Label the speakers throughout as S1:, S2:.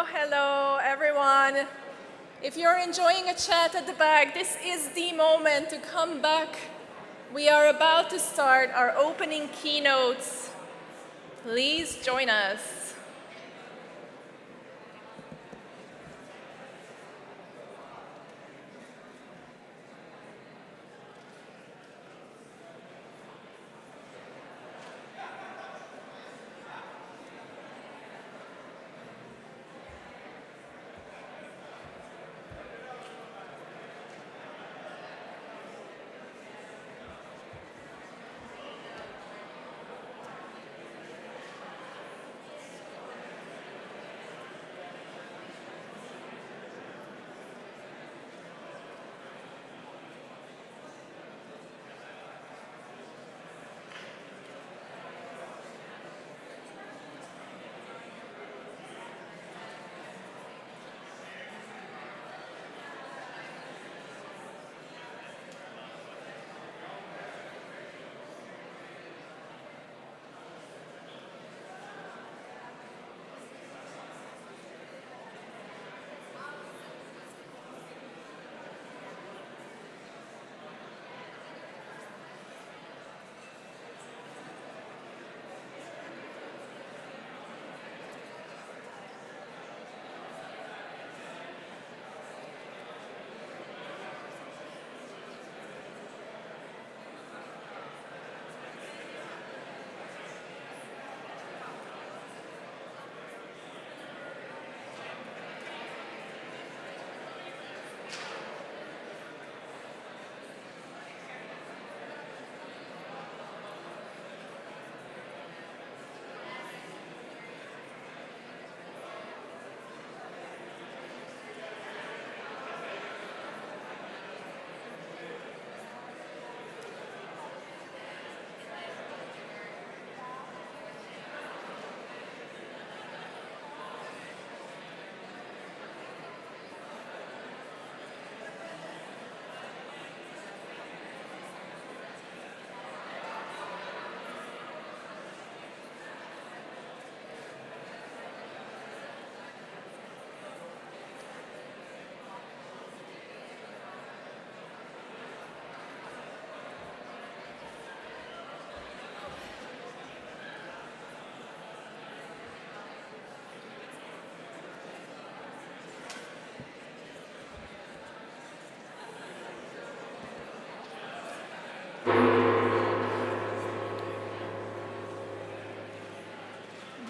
S1: Hello, everyone. If you're enjoying a chat at the back, this is the moment to come back. We are about to start our opening keynotes. Please join us.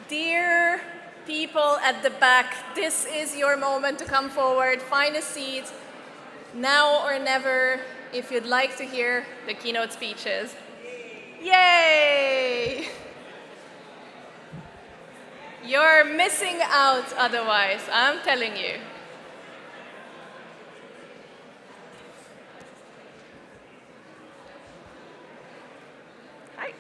S1: Dear people at the back, this is your moment to come forward, find a seat, now or never, if you'd like to hear the keynote speeches. Yay! You're missing out otherwise, I'm telling you. Hi.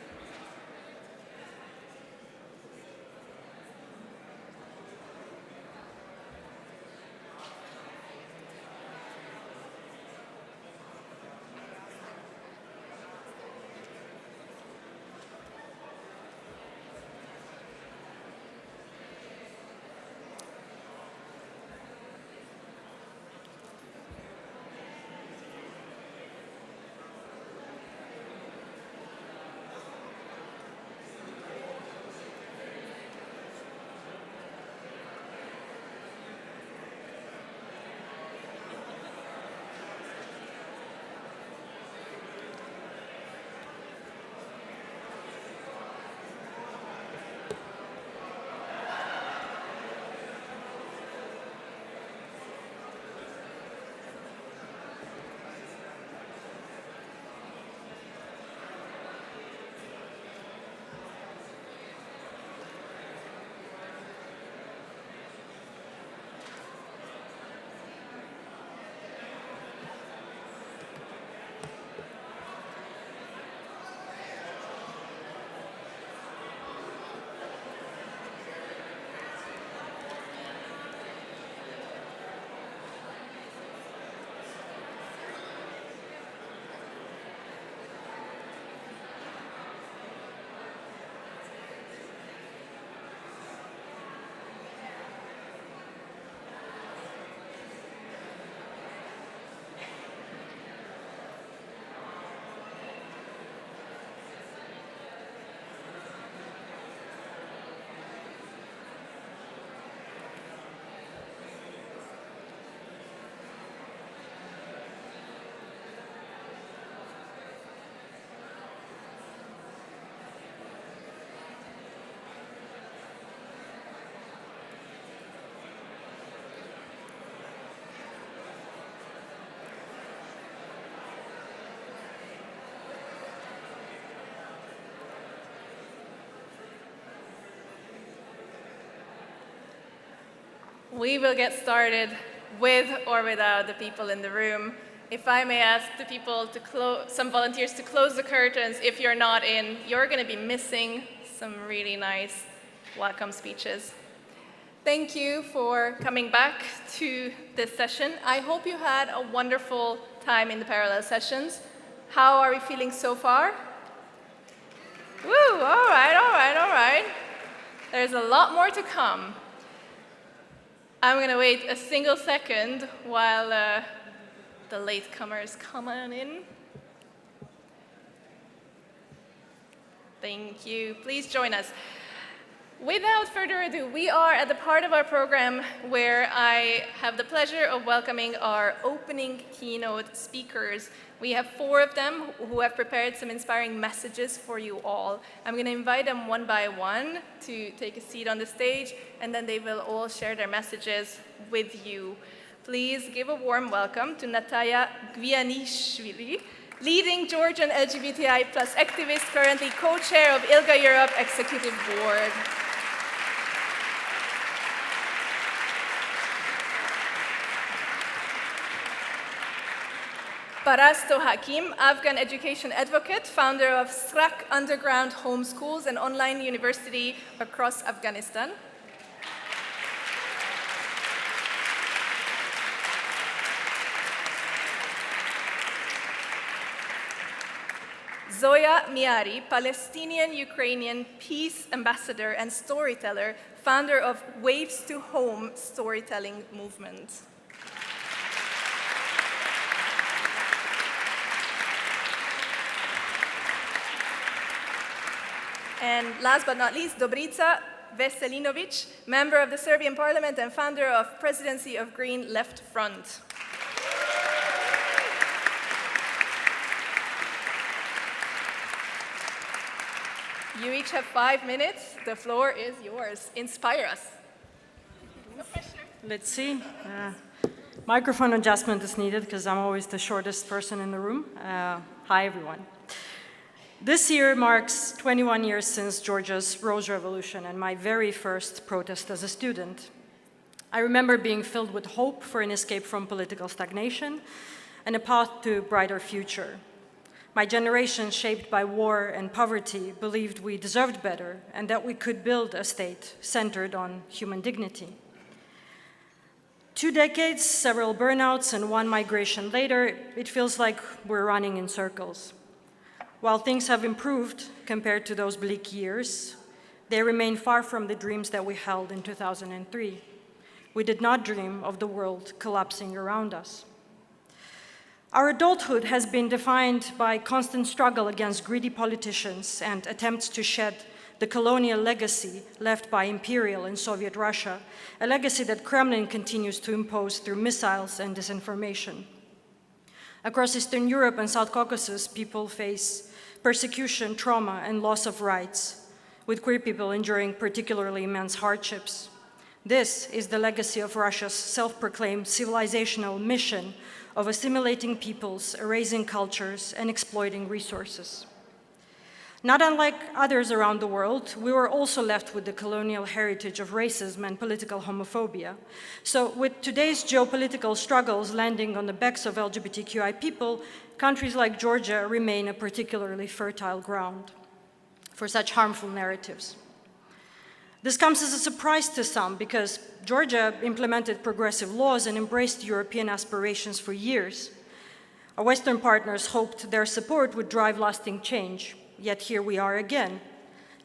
S1: we will get started with or without the people in the room. If I may ask the people to some volunteers to close the curtains. If you're not in, you're going to be missing some really nice welcome speeches. Thank you for coming back to this session. I hope you had a wonderful time in the parallel sessions. How are we feeling so far? Woo, all right, all right, all right. There's a lot more to come. I'm going to wait a single second while the latecomers come on in. Thank you. Please join us. Without further ado, we are at the part of our program where I have the pleasure of welcoming our opening keynote speakers. We have 4 of them who have prepared some inspiring messages for you all. I'm going to invite them one by one to take a seat on the stage, and then they will all share their messages with you. Please give a warm welcome to Natia Gvianishvili, leading Georgian LGBTI+ activist, currently co-chair of ILGA Europe Executive Board. Parasto Hakim, Afghan education advocate, founder of SRAK underground homeschools and online university across Afghanistan. Zoya Miari, Palestinian-Ukrainian peace ambassador and storyteller, founder of Waves to Home storytelling movement. And last but not least, Dobrica Veselinović, member of the Serbian parliament and founder of Presidency of Green Left Front. You each have 5 minutes. The floor is yours. Inspire us. No pressure.
S2: Let's see. Microphone adjustment is needed because I'm always the shortest person in the room. Hi, everyone. This year marks 21 years since Georgia's Rose Revolution and my very first protest as a student. I remember being filled with hope for an escape from political stagnation and a path to a brighter future. My generation, shaped by war and poverty, believed we deserved better and that we could build a state centered on human dignity. 2 decades, several burnouts, and 1 migration later, it feels like we're running in circles. While things have improved compared to those bleak years, they remain far from the dreams that we held in 2003. We did not dream of the world collapsing around us. Our adulthood has been defined by constant struggle against greedy politicians and attempts to shed the colonial legacy left by Imperial and Soviet Russia, a legacy that Kremlin continues to impose through missiles and disinformation. Across Eastern Europe and South Caucasus, people face persecution, trauma, and loss of rights, with queer people enduring particularly immense hardships. This is the legacy of Russia's self-proclaimed civilizational mission of assimilating peoples, erasing cultures, and exploiting resources. Not unlike others around the world, we were also left with the colonial heritage of racism and political homophobia. So with today's geopolitical struggles landing on the backs of LGBTQI people, countries like Georgia remain a particularly fertile ground for such harmful narratives. This comes as a surprise to some because Georgia implemented progressive laws and embraced European aspirations for years. Our Western partners hoped their support would drive lasting change. Yet here we are again.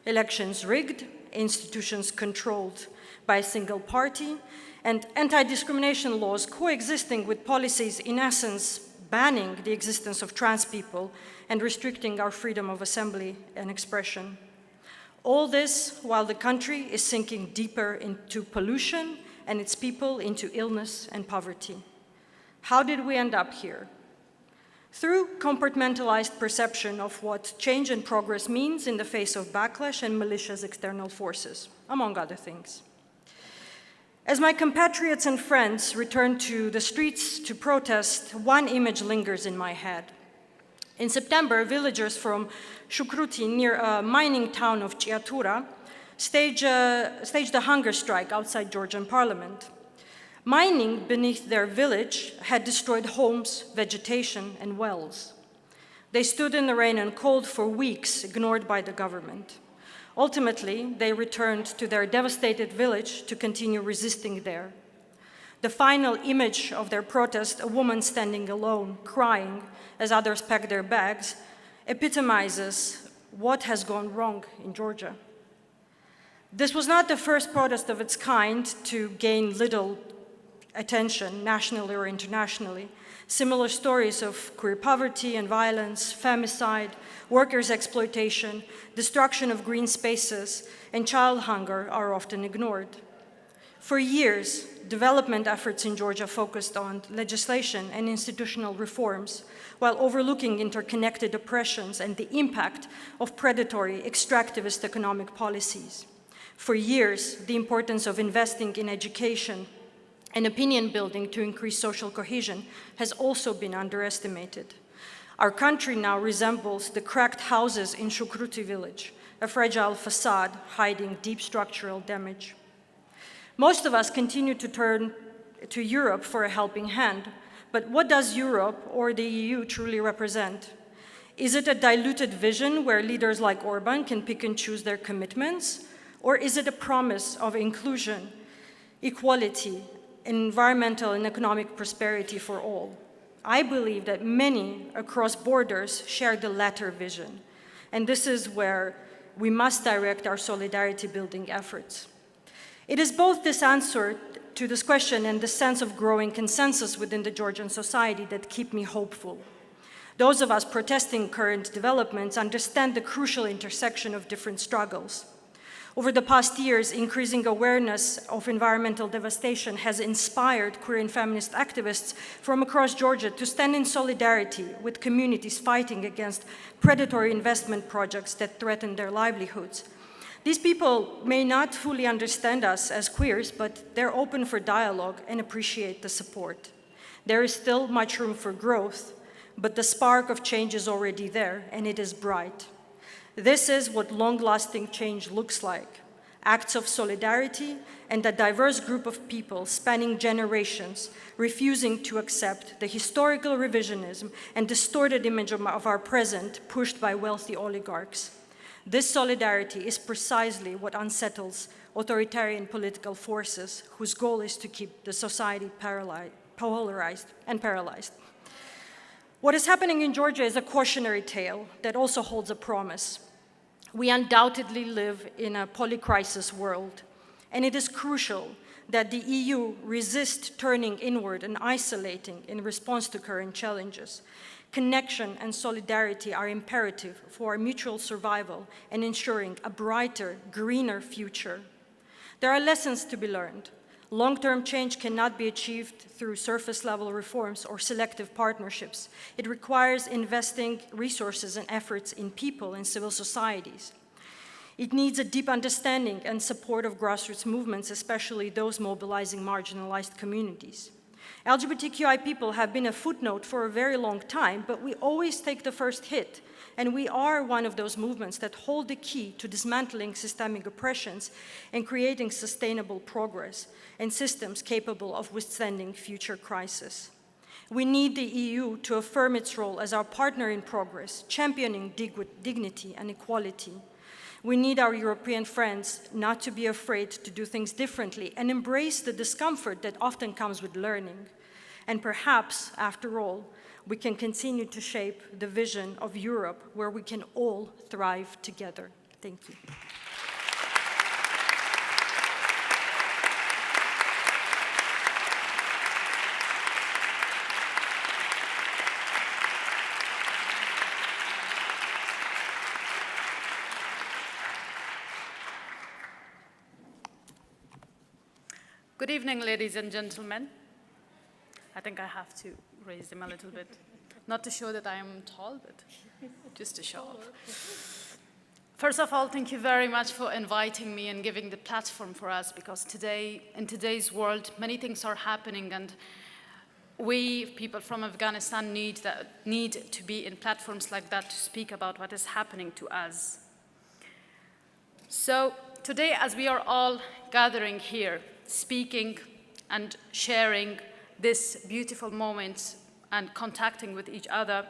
S2: Elections rigged, institutions controlled by a single party, and anti-discrimination laws coexisting with policies in essence banning the existence of trans people and restricting our freedom of assembly and expression. All this while the country is sinking deeper into pollution and its people into illness and poverty. How did we end up here? Through compartmentalized perception of what change and progress means in the face of backlash and malicious external forces, among other things. As my compatriots and friends return to the streets to protest, one image lingers in my head. In September, villagers from Shukruti, near a mining town of Chiatura, staged a hunger strike outside Georgian parliament. Mining beneath their village had destroyed homes, vegetation, and wells. They stood in the rain and cold for weeks, ignored by the government. Ultimately, they returned to their devastated village to continue resisting there. The final image of their protest, a woman standing alone, crying as others pack their bags, epitomizes what has gone wrong in Georgia. This was not the first protest of its kind to gain little attention, nationally or internationally. Similar stories of queer poverty and violence, femicide, workers' exploitation, destruction of green spaces, and child hunger are often ignored. For years, development efforts in Georgia focused on legislation and institutional reforms, while overlooking interconnected oppressions and the impact of predatory, extractivist economic policies. For years, the importance of investing in education and opinion building to increase social cohesion has also been underestimated. Our country now resembles the cracked houses in Shukruti village, a fragile facade hiding deep structural damage. Most of us continue to turn to Europe for a helping hand, but what does Europe or the EU truly represent? Is it a diluted vision where leaders like Orban can pick and choose their commitments? Or is it a promise of inclusion, equality, environmental and economic prosperity for all? I believe that many across borders share the latter vision, and this is where we must direct our solidarity building efforts. It is both this answer to this question and the sense of growing consensus within the Georgian society that keep me hopeful. Those of us protesting current developments understand the crucial intersection of different struggles. Over the past years, increasing awareness of environmental devastation has inspired queer and feminist activists from across Georgia to stand in solidarity with communities fighting against predatory investment projects that threaten their livelihoods. These people may not fully understand us as queers, but they're open for dialogue and appreciate the support. There is still much room for growth, but the spark of change is already there, and it is bright. This is what long-lasting change looks like: acts of solidarity and a diverse group of people spanning generations, refusing to accept the historical revisionism and distorted image of our present pushed by wealthy oligarchs. This solidarity is precisely what unsettles authoritarian political forces whose goal is to keep the society polarized and paralyzed. What is happening in Georgia is a cautionary tale that also holds a promise. We undoubtedly live in a polycrisis world, and it is crucial that the EU resist turning inward and isolating in response to current challenges. Connection and solidarity are imperative for our mutual survival and ensuring a brighter, greener future. There are lessons to be learned. Long-term change cannot be achieved through surface-level reforms or selective partnerships. It requires investing resources and efforts in people and civil societies. It needs a deep understanding and support of grassroots movements, especially those mobilizing marginalized communities. LGBTQI people have been a footnote for a very long time, but we always take the first hit. And we are one of those movements that hold the key to dismantling systemic oppressions and creating sustainable progress and systems capable of withstanding future crises. We need the EU to affirm its role as our partner in progress, championing dignity and equality. We need our European friends not to be afraid to do things differently and embrace the discomfort that often comes with learning. And perhaps, after all, we can continue to shape the vision of Europe where we can all thrive together. Thank you.
S3: Good evening, ladies and gentlemen. I think I have to raise them a little bit. Not to show that I am tall, but just to show off. First of all, thank you very much for inviting me and giving the platform for us, because today, in today's world, many things are happening, and we, people from Afghanistan, need to be in platforms like that to speak about what is happening to us. So today, as we are all gathering here, speaking and sharing this beautiful moment and contacting with each other,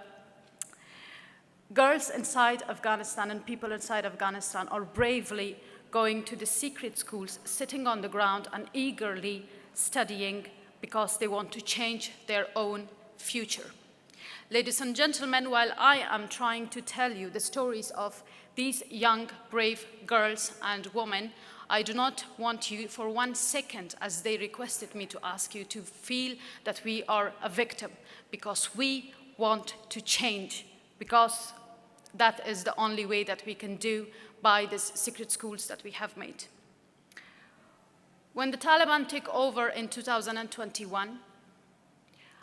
S3: girls inside Afghanistan and people inside Afghanistan are bravely going to the secret schools, sitting on the ground and eagerly studying because they want to change their own future. Ladies and gentlemen, while I am trying to tell you the stories of these young, brave girls and women, I do not want you for 1 second, as they requested me to ask you, to feel that we are a victim, because we want to change, because that is the only way that we can do by these secret schools that we have made. When the Taliban took over in 2021,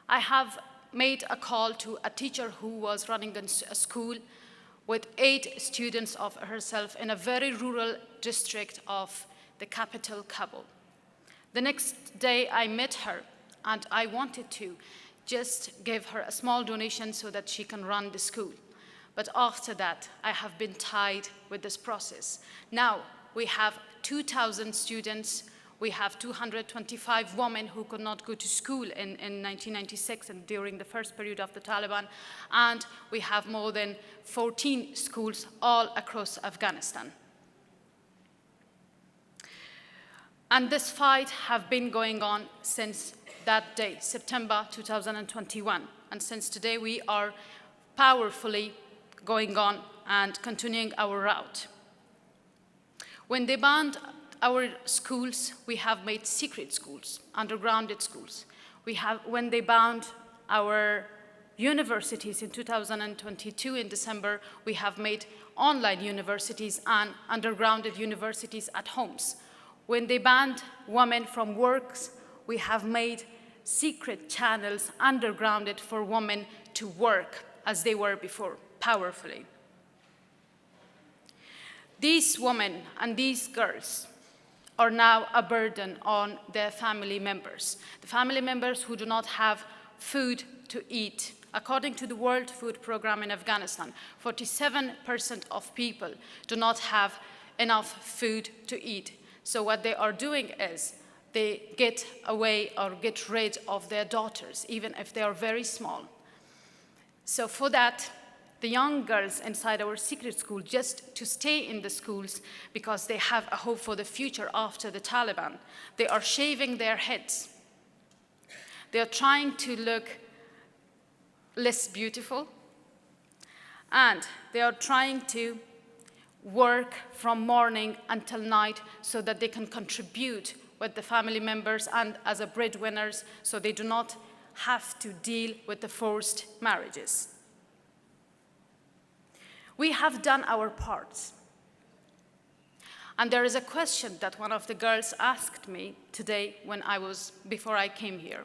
S3: I have made a call to a teacher who was running a school with 8 students of herself in a very rural district of the capital, Kabul. The next day I met her and I wanted to just give her a small donation so that she can run the school. But after that, I have been tied with this process. Now we have 2,000 students. We have 225 women who could not go to school in 1996 and during the first period of the Taliban. And we have more than 14 schools all across Afghanistan. And this fight has been going on since that day, September 2021. And since today, we are powerfully going on and continuing our route. When they banned our schools, we have made secret schools, undergrounded schools. When they banned our universities in 2022 in December, we have made online universities and undergrounded universities at homes. When they banned women from works, we have made secret channels undergrounded for women to work as they were before, powerfully. These women and these girls are now a burden on their family members. The family members who do not have food to eat. According to the World Food Programme in Afghanistan, 47% of people do not have enough food to eat. So what they are doing is they get away or get rid of their daughters, even if they are very small. So for that, the young girls inside our secret school, just to stay in the schools because they have a hope for the future after the Taliban, they are shaving their heads. They are trying to look less beautiful, and they are trying to work from morning until night so that they can contribute with the family members and as a breadwinners, so they do not have to deal with the forced marriages. We have done our parts. And there is a question that one of the girls asked me today before I came here.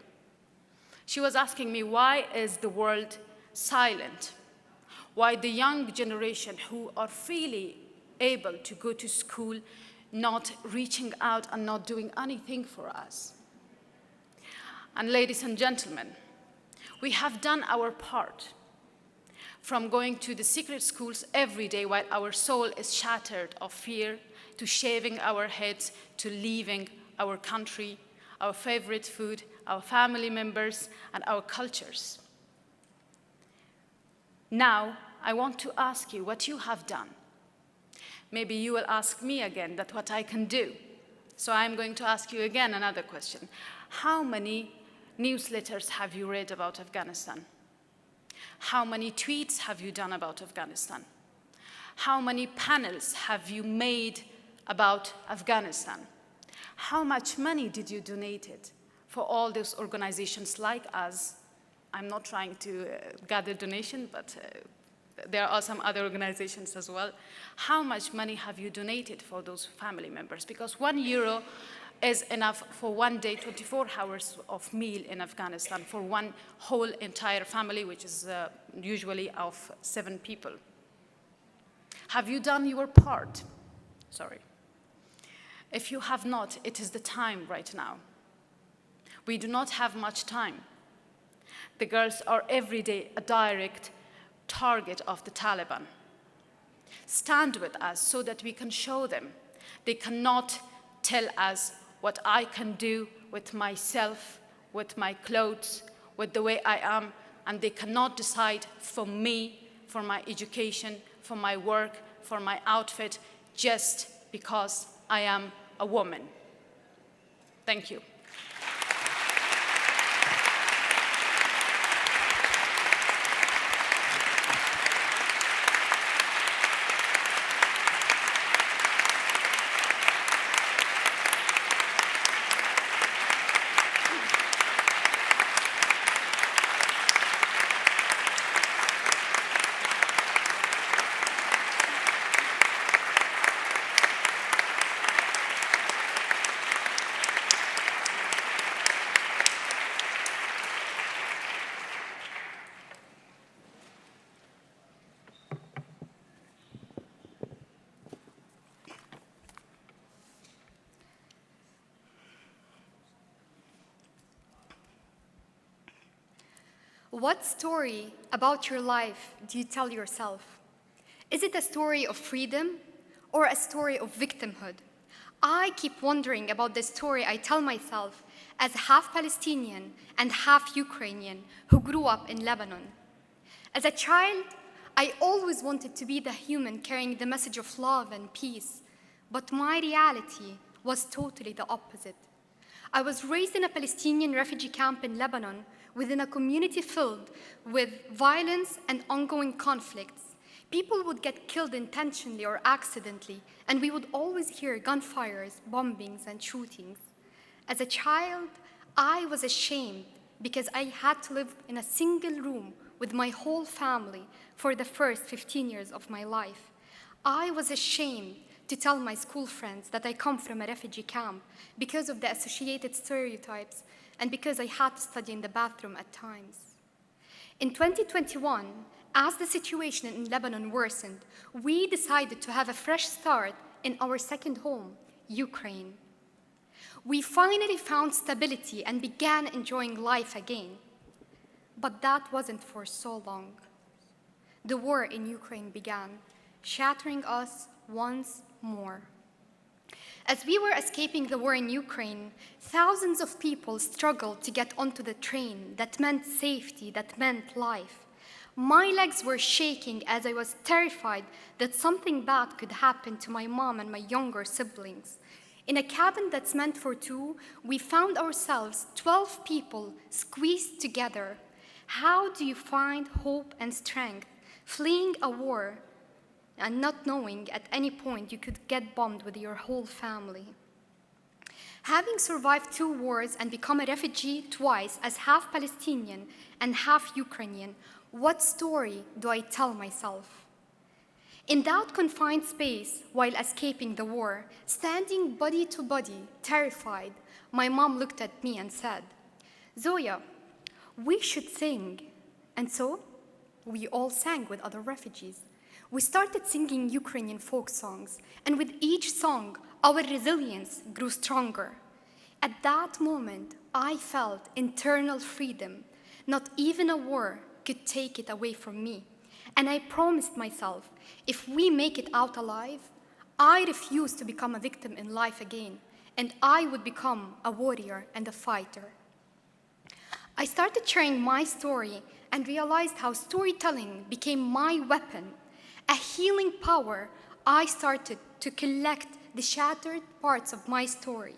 S3: She was asking me, why is the world silent? Why the young generation who are freely able to go to school not reaching out and not doing anything for us? And ladies and gentlemen, we have done our part. From going to the secret schools every day while our soul is shattered of fear, to shaving our heads, to leaving our country, our favorite food, our family members, and our cultures. Now, I want to ask you what you have done. Maybe you will ask me again that what I can do. So I'm going to ask you again another question. How many newsletters have you read about Afghanistan? How many tweets have you done about Afghanistan? How many panels have you made about Afghanistan? How much money did you donate for all those organizations like us? I'm not trying to gather donation, but there are some other organizations as well. How much money have you donated for those family members? Because €1 is enough for one day, 24 hours of meal in Afghanistan for one whole entire family, which is usually of 7 people. Have you done your part? Sorry. If you have not, it is the time right now. We do not have much time. The girls are every day a direct target of the Taliban. Stand with us so that we can show them. They cannot tell us what I can do, with myself, with my clothes, with the way I am, and they cannot decide for me, for my education, for my work, for my outfit, just because I am a woman. Thank you.
S4: What story about your life do you tell yourself? Is it a story of freedom or a story of victimhood? I keep wondering about the story I tell myself as half Palestinian and half Ukrainian who grew up in Lebanon. As a child, I always wanted to be the human carrying the message of love and peace, but my reality was totally the opposite. I was raised in a Palestinian refugee camp in Lebanon within a community filled with violence and ongoing conflicts. People would get killed intentionally or accidentally, and we would always hear gunfires, bombings, and shootings. As a child, I was ashamed because I had to live in a single room with my whole family for the first 15 years of my life. I was ashamed to tell my school friends that I come from a refugee camp because of the associated stereotypes and because I had to study in the bathroom at times. In 2021, as the situation in Lebanon worsened, we decided to have a fresh start in our second home, Ukraine. We finally found stability and began enjoying life again. But that wasn't for so long. The war in Ukraine began, shattering us once more. As we were escaping the war in Ukraine, thousands of people struggled to get onto the train that meant safety, that meant life. My legs were shaking as I was terrified that something bad could happen to my mom and my younger siblings. In a cabin that's meant for two, we found ourselves 12 people squeezed together. How do you find hope and strength fleeing a war and not knowing at any point you could get bombed with your whole family? Having survived 2 wars and become a refugee twice as half Palestinian and half Ukrainian, what story do I tell myself? In that confined space, while escaping the war, standing body to body, terrified, my mom looked at me and said, "Zoya, we should sing." And so, we all sang with other refugees. We started singing Ukrainian folk songs, and with each song, our resilience grew stronger. At that moment, I felt internal freedom. Not even a war could take it away from me. And I promised myself, if we make it out alive, I refuse to become a victim in life again, and I would become a warrior and a fighter. I started sharing my story and realized how storytelling became my weapon, a healing power. I started to collect the shattered parts of my story.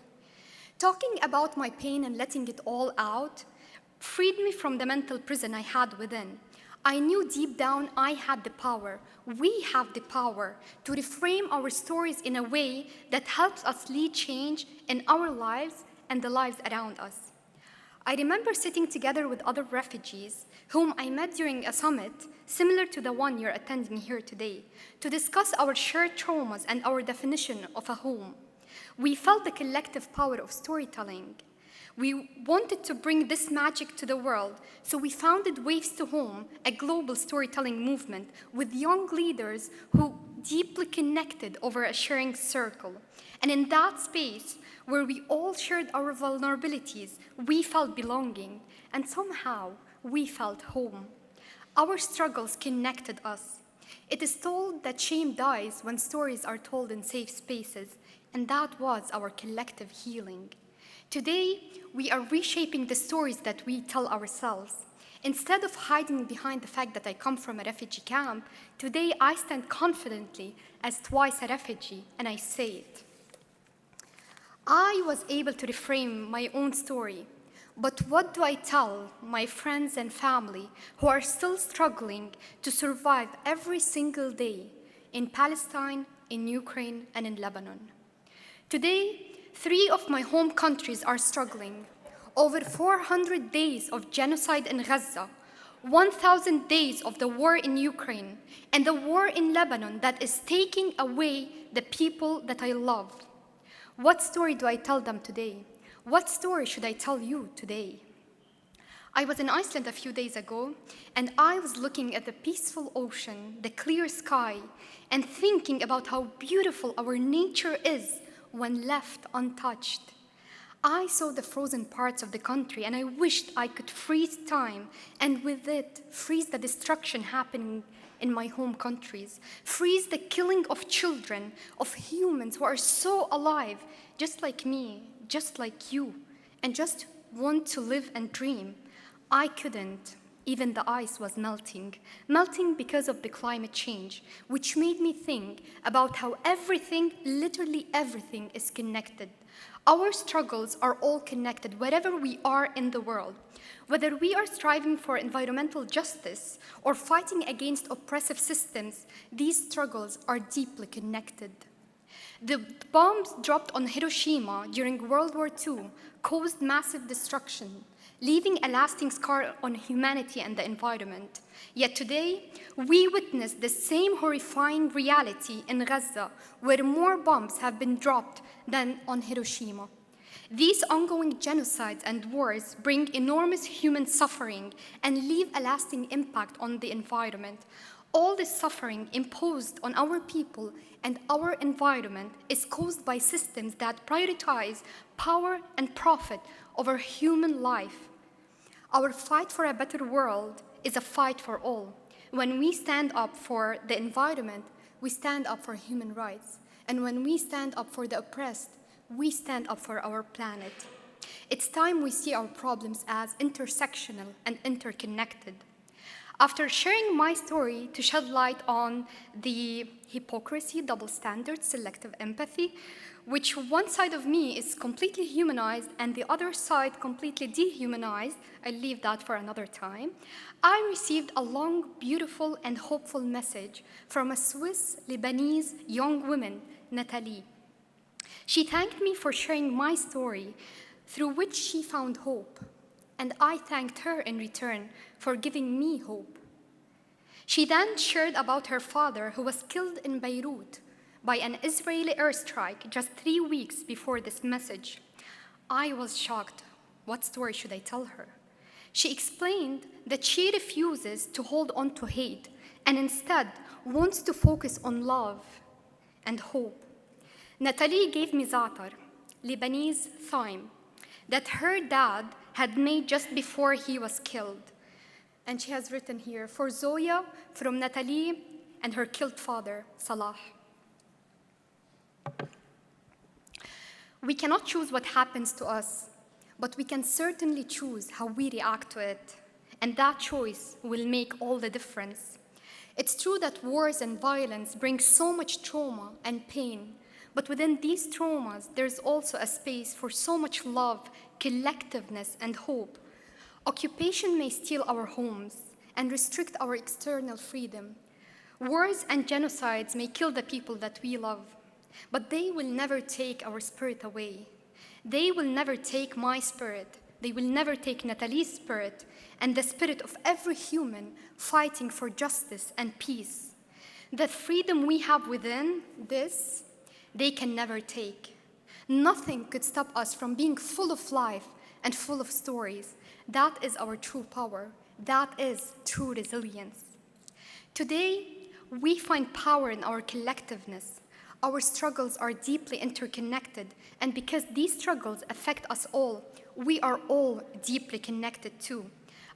S4: Talking about my pain and letting it all out freed me from the mental prison I had within. I knew deep down I had the power, we have the power to reframe our stories in a way that helps us lead change in our lives and the lives around us. I remember sitting together with other refugees whom I met during a summit similar to the one you're attending here today, to discuss our shared traumas and our definition of a home. We felt the collective power of storytelling. We wanted to bring this magic to the world, so we founded Waves to Home, a global storytelling movement with young leaders who deeply connected over a sharing circle. And in that space, where we all shared our vulnerabilities, we felt belonging, and somehow we felt home. Our struggles connected us. It is told that shame dies when stories are told in safe spaces, and that was our collective healing. Today, we are reshaping the stories that we tell ourselves. Instead of hiding behind the fact that I come from a refugee camp, today I stand confidently as twice a refugee, and I say it. I was able to reframe my own story, but what do I tell my friends and family who are still struggling to survive every single day in Palestine, in Ukraine, and in Lebanon? Today, 3 of my home countries are struggling. Over 400 days of genocide in Gaza, 1,000 days of the war in Ukraine, and the war in Lebanon that is taking away the people that I love. What story do I tell them today? What story should I tell you today? I was in Iceland a few days ago, and I was looking at the peaceful ocean, the clear sky, and thinking about how beautiful our nature is when left untouched. I saw the frozen parts of the country, and I wished I could freeze time, and with it, freeze the destruction happening in my home countries, freeze the killing of children, of humans who are so alive, just like me, just like you, and just want to live and dream. I couldn't. Even the ice was melting because of the climate change, which made me think about how everything, literally everything, is connected. Our struggles are all connected wherever we are in the world. Whether we are striving for environmental justice or fighting against oppressive systems, these struggles are deeply connected. The bombs dropped on Hiroshima during World War II caused massive destruction, leaving a lasting scar on humanity and the environment. Yet today, we witness the same horrifying reality in Gaza, where more bombs have been dropped than on Hiroshima. These ongoing genocides and wars bring enormous human suffering and leave a lasting impact on the environment. All this suffering imposed on our people and our environment is caused by systems that prioritize power and profit over human life. Our fight for a better world is a fight for all. When we stand up for the environment, we stand up for human rights. And when we stand up for the oppressed, we stand up for our planet. It's time we see our problems as intersectional and interconnected. After sharing my story to shed light on the hypocrisy, double standards, selective empathy, which one side of me is completely humanized and the other side completely dehumanized, I'll leave that for another time, I received a long, beautiful, and hopeful message from a Swiss-Lebanese young woman, Nathalie. She thanked me for sharing my story, through which she found hope, and I thanked her in return for giving me hope. She then shared about her father, who was killed in Beirut by an Israeli airstrike just 3 weeks before this message. I was shocked. What story should I tell her? She explained that she refuses to hold on to hate and instead wants to focus on love and hope. Nathalie gave me za'atar, Lebanese thyme, that her dad had made just before he was killed. And she has written here, for Zoya, from Nathalie and her killed father, Salah. We cannot choose what happens to us, but we can certainly choose how we react to it. And that choice will make all the difference. It's true that wars and violence bring so much trauma and pain, but within these traumas, there's also a space for so much love, collectiveness, and hope. Occupation may steal our homes and restrict our external freedom. Wars and genocides may kill the people that we love, but they will never take our spirit away. They will never take my spirit. They will never take Nathalie's spirit and the spirit of every human fighting for justice and peace. The freedom we have within this, they can never take. Nothing could stop us from being full of life and full of stories. That is our true power. That is true resilience. Today, we find power in our collectiveness. Our struggles are deeply interconnected, and because these struggles affect us all, we are all deeply connected too.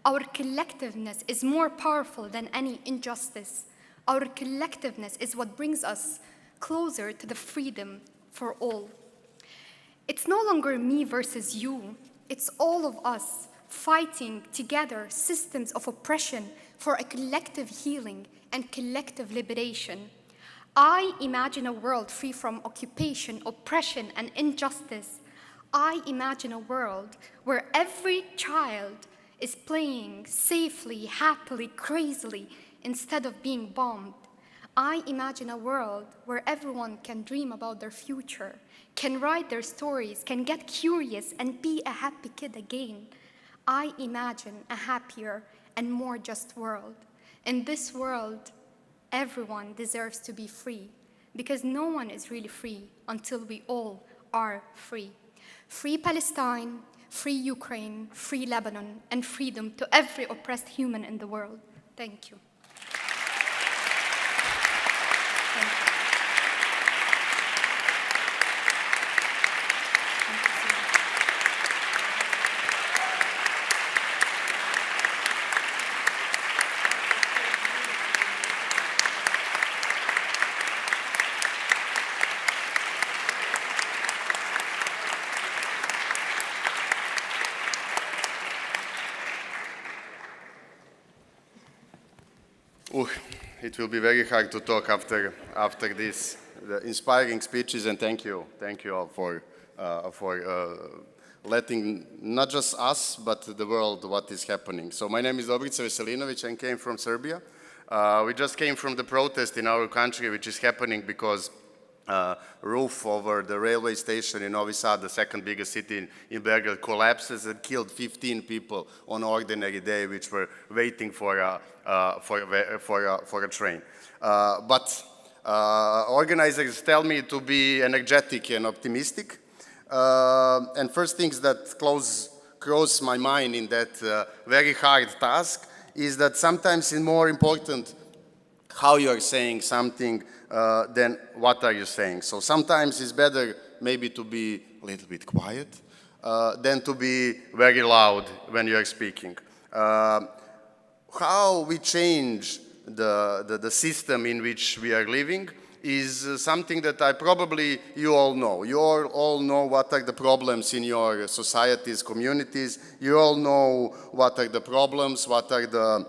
S4: Our collectiveness is more powerful than any injustice. Our collectiveness is what brings us closer to the freedom for all. It's no longer me versus you. It's all of us fighting together systems of oppression for a collective healing and collective liberation. I imagine a world free from occupation, oppression, and injustice. I imagine a world where every child is playing safely, happily, crazily, instead of being bombed. I imagine a world where everyone can dream about their future, can write their stories, can get curious and be a happy kid again. I imagine a happier and more just world. In this world, everyone deserves to be free, because no one is really free until we all are free. Free Palestine, free Ukraine, free Lebanon, and freedom to every oppressed human in the world. Thank you.
S5: It will be very hard to talk after this inspiring speeches, and thank you all for letting not just us but the world what is happening. So my name is Dobrica Veselinović and came from Serbia. We just came from the protest in our country, which is happening because roof over the railway station in Novi Sad, the second biggest city in Belgrade, collapses and killed 15 people on an ordinary day, which were waiting for a train. But organizers tell me to be energetic and optimistic. And first things that cross my mind in that very hard task is that sometimes it's more important how you are saying something than what are you saying. So sometimes it's better maybe to be a little bit quiet than to be very loud when you are speaking. How we change the system in which we are living is something that you all know. You all know what are the problems in your societies, communities. You all know what are the problems, what are the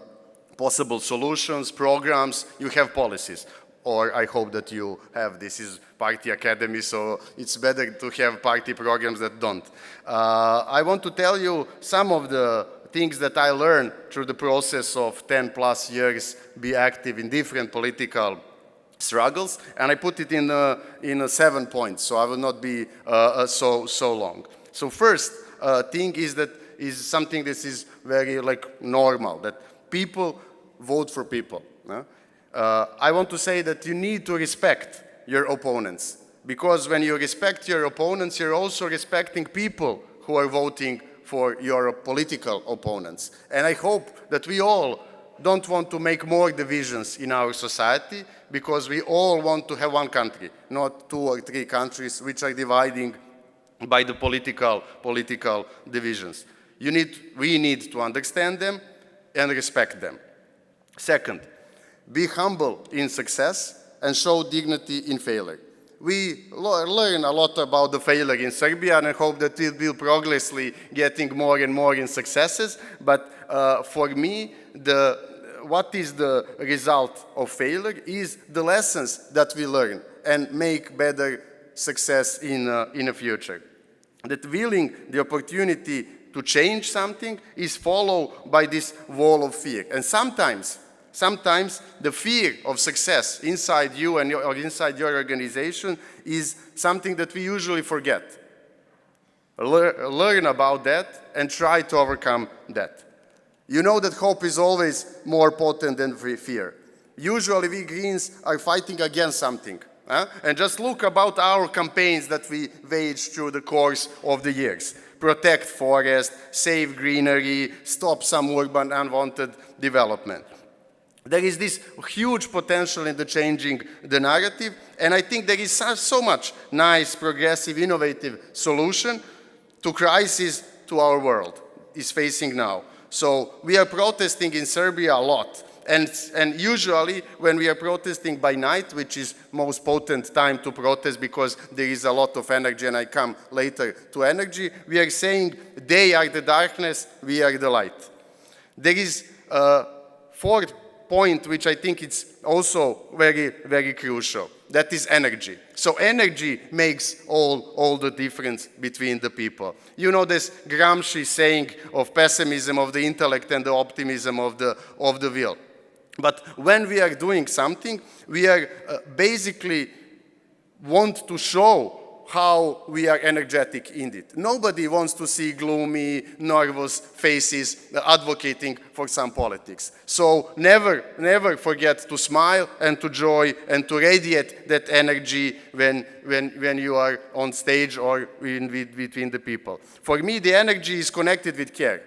S5: possible solutions, programs. You have policies. Or I hope that you have. This is party academy, so it's better to have party programs that don't. I want to tell you some of the things that I learned through the process of 10 plus years be active in different political struggles, and I put it in 7 points, so I will not be so long. So first thing is something that is very normal, that people vote for people. I want to say that you need to respect your opponents, because when you respect your opponents, you're also respecting people who are voting for your political opponents. And I hope that we all don't want to make more divisions in our society, because we all want to have one country, not 2 or 3 countries which are dividing by the political divisions. We need to understand them and respect them. Second, be humble in success and show dignity in failure. We learn a lot about the failure in Serbia, and I hope that it will progressively getting more and more in successes. But for me, what is the result of failure is the lessons that we learn and make better success in the future. That willing the opportunity to change something is followed by this wall of fear. And sometimes the fear of success inside you or inside your organization is something that we usually forget. Learn about that and try to overcome that. You know that hope is always more potent than fear. Usually we Greens are fighting against something. And just look about our campaigns that we waged through the course of the years. Protect forest, save greenery, stop some urban unwanted development. There is this huge potential in the changing the narrative, and I think there is so much nice, progressive, innovative solution to crisis to our world is facing now. So we are protesting in Serbia a lot, And usually when we are protesting by night, which is most potent time to protest because there is a lot of energy, and I come later to energy, we are saying they are the darkness, we are the light. There is a fourth point which I think it's also very, very crucial. That is energy. So energy makes all the difference between the people. You know this Gramsci saying of pessimism of the intellect and the optimism of the will. But when we are doing something, we are basically want to show how we are energetic in it. Nobody wants to see gloomy, nervous faces advocating for some politics. So never forget to smile and to joy and to radiate that energy when you are on stage or between the people. For me, the energy is connected with care.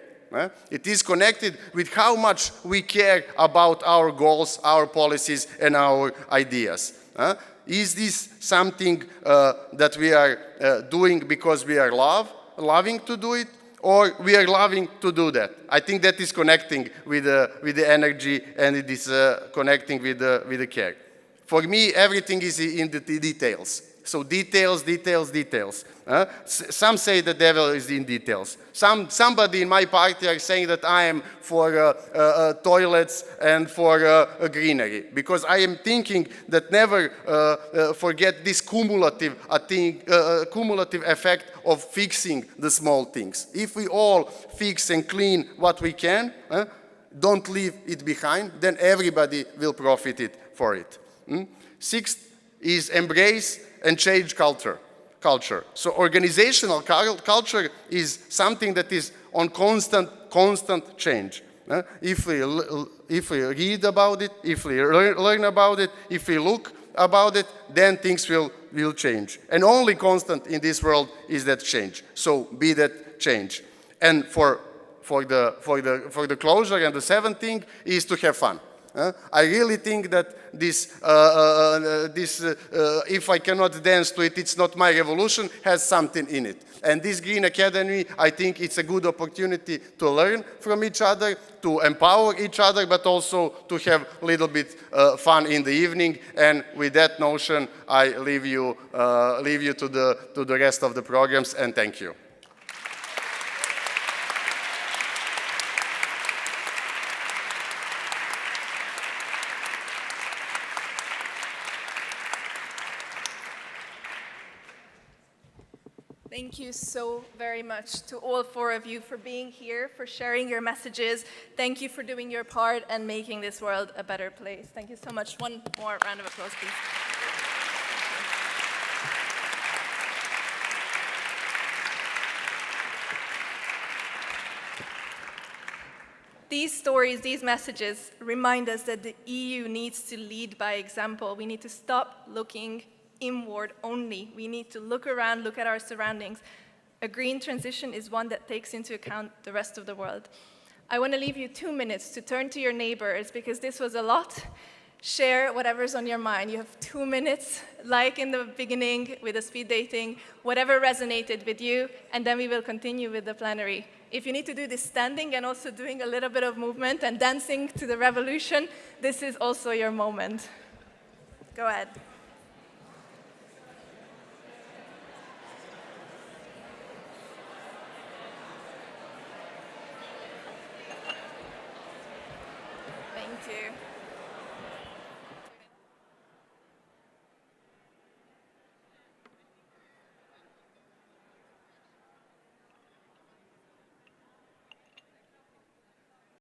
S5: It is connected with how much we care about our goals, our policies, and our ideas. Is this something that we are doing because we are loving to do it, or we are loving to do that? I think that is connecting with the energy, and it is connecting with the care. For me, everything is in the details. So details. Some say the devil is in details. Somebody in my party are saying that I am for toilets and for greenery, because I am thinking that never forget this cumulative effect of fixing the small things. If we all fix and clean what we can, don't leave it behind, then everybody will profit for it. Sixth is embrace and change culture. So organizational culture is something that is on constant change. If we read about it, if we learn about it, if we look about it, then things will change. And only constant in this world is that change. So be that change. And for the closure, and the seventh thing is to have fun. I really think that if I cannot dance to it, it's not my revolution, has something in it. And this Green Academy, I think it's a good opportunity to learn from each other, to empower each other, but also to have a little bit fun in the evening. And with that notion, I leave you to the rest of the programs, and thank you.
S1: Thank you so very much to all four of you for being here, for sharing your messages. Thank you for doing your part and making this world a better place. Thank you so much. One more round of applause, please. These stories, these messages remind us that the EU needs to lead by example. We need to stop looking inward only. We need to look around, look at our surroundings. A green transition is one that takes into account the rest of the world. I want to leave you 2 minutes to turn to your neighbors, because this was a lot. Share whatever's on your mind. You have 2 minutes, like in the beginning with the speed dating, whatever resonated with you, and then we will continue with the plenary. If you need to do this standing and also doing a little bit of movement and dancing to the revolution, this is also your moment. Go ahead. Thank you.